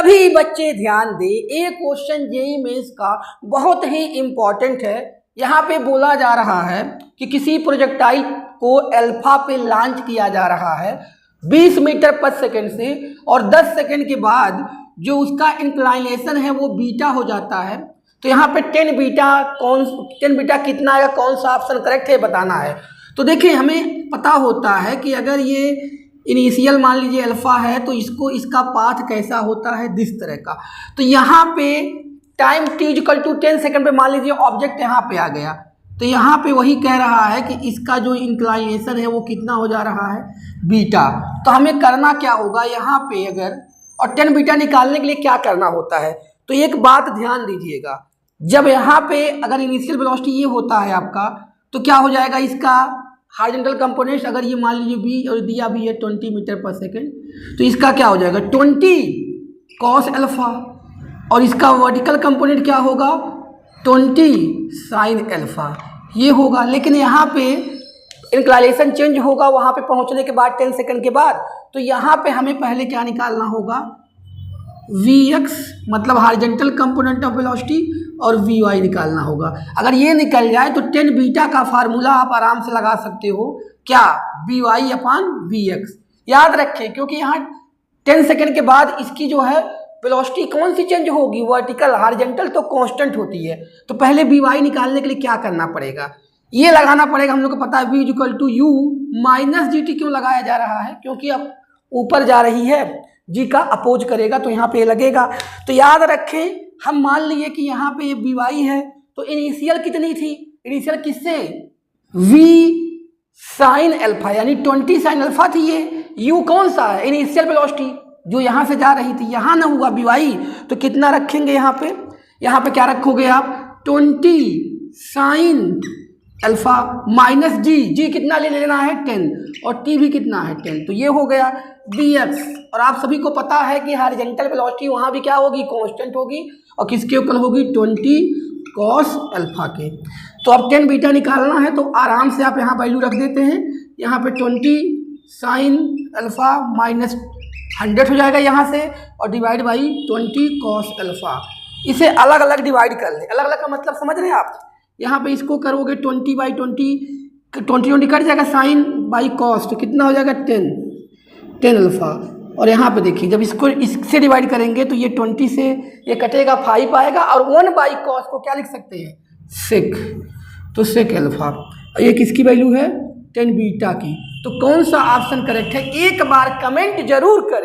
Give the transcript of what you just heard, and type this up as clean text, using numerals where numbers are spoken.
सभी बच्चे ध्यान दें, एक क्वेश्चन जेईई मेंस का बहुत ही इंपॉर्टेंट है। यहाँ पे बोला जा रहा है कि किसी प्रोजेक्टाइल को अल्फा पे लॉन्च किया जा रहा है 20 मीटर पर सेकंड से, और 10 सेकंड के बाद जो उसका इंक्लाइनेशन है वो बीटा हो जाता है। तो यहाँ पे 10 बीटा कितना आएगा, कौन सा ऑप्शन करेक्ट है बताना है। तो देखिए, हमें पता होता है कि अगर ये इनिशियल मान लीजिए अल्फा है तो इसका पाथ कैसा होता है, दिस तरह का। तो यहाँ पे टाइम t = 10 सेकंड पे मान लीजिए ऑब्जेक्ट यहाँ पे आ गया, तो यहाँ पे वही कह रहा है कि इसका जो इंक्लाइनेशन है वो कितना हो जा रहा है, बीटा। तो हमें करना क्या होगा यहाँ पे, अगर और 10 बीटा निकालने के लिए क्या करना होता है, तो एक बात ध्यान दीजिएगा। जब यहाँ पे अगर इनिशियल वेलोसिटी ये होता है आपका, तो क्या हो जाएगा, इसका हॉरिजॉन्टल कंपोनेंट अगर ये मान लीजिए b और दिया भी है 20 मीटर पर सेकेंड, तो इसका क्या हो जाएगा 20 cos अल्फा, और इसका वर्टिकल कंपोनेंट क्या होगा 20 sin अल्फा, ये होगा। लेकिन यहाँ पे इंक्लाइनेशन चेंज होगा वहाँ पे पहुँचने के बाद 10 सेकंड के बाद। तो यहाँ पे हमें पहले क्या निकालना होगा, Vx मतलब हॉरिजॉन्टल कंपोनेंट ऑफ वेलोसिटी, और Vy निकालना होगा। अगर ये निकल जाए तो 10 बीटा का फार्मूला आप आराम से लगा सकते हो, क्या, Vy/Vx। याद रखें, क्योंकि यहाँ 10 सेकंड के बाद इसकी जो है वेलोसिटी कौन सी चेंज होगी, वर्टिकल। हॉरिजॉन्टल तो कांस्टेंट होती है। तो पहले Vy निकालने के लिए क्या करना पड़ेगा, ये लगाना पड़ेगा। हम लोग को पता है V = U - gt क्यों लगाया जा रहा है, क्योंकि अब ऊपर जा रही है, जी का अपोज करेगा तो यहाँ पे लगेगा। तो याद रखें, हम मान लिए कि यहाँ पे ये Vy है, तो इनिशियल कितनी थी, इनिशियल किससे, V sin अल्फा, यानी 20 sin अल्फा थी। ये U कौन सा है, इनिशियल वेलोसिटी जो यहाँ से जा रही थी, यहाँ ना हुआ Vy, तो कितना रखेंगे यहाँ पे क्या रखोगे आप, 20 sin अल्फा माइनस जी कितना ले लेना है 10, और t भी कितना है 10। तो ये हो गया Vx। और आप सभी को पता है कि हॉरिजॉन्टल वेलोसिटी वहाँ भी क्या होगी, कांस्टेंट होगी, और किसके ऊपर होगी, 20 cos अल्फा के। तो अब 10 बीटा निकालना है, तो आराम से आप यहाँ वैल्यू रख देते हैं। यहाँ पे 20 sin अल्फा माइनस 100 हो जाएगा यहाँ से, और डिवाइड बाई 20 cos अल्फा। इसे अलग अलग डिवाइड कर लें। अलग अलग का मतलब समझ रहे हैं आप, यहाँ पे इसको करोगे 20/20 कट जाएगा, साइन बाई कॉस, तो कितना हो जाएगा 10 अल्फा। और यहाँ पे देखिए, जब इसको इससे डिवाइड करेंगे तो ये 20 से ये कटेगा 5 आएगा, और 1/cos को क्या लिख सकते हैं, सेक। तो सेक अल्फा, ये किसकी वैल्यू है, 10 बीटा की। तो कौन सा ऑप्शन करेक्ट है, एक बार कमेंट जरूर करें।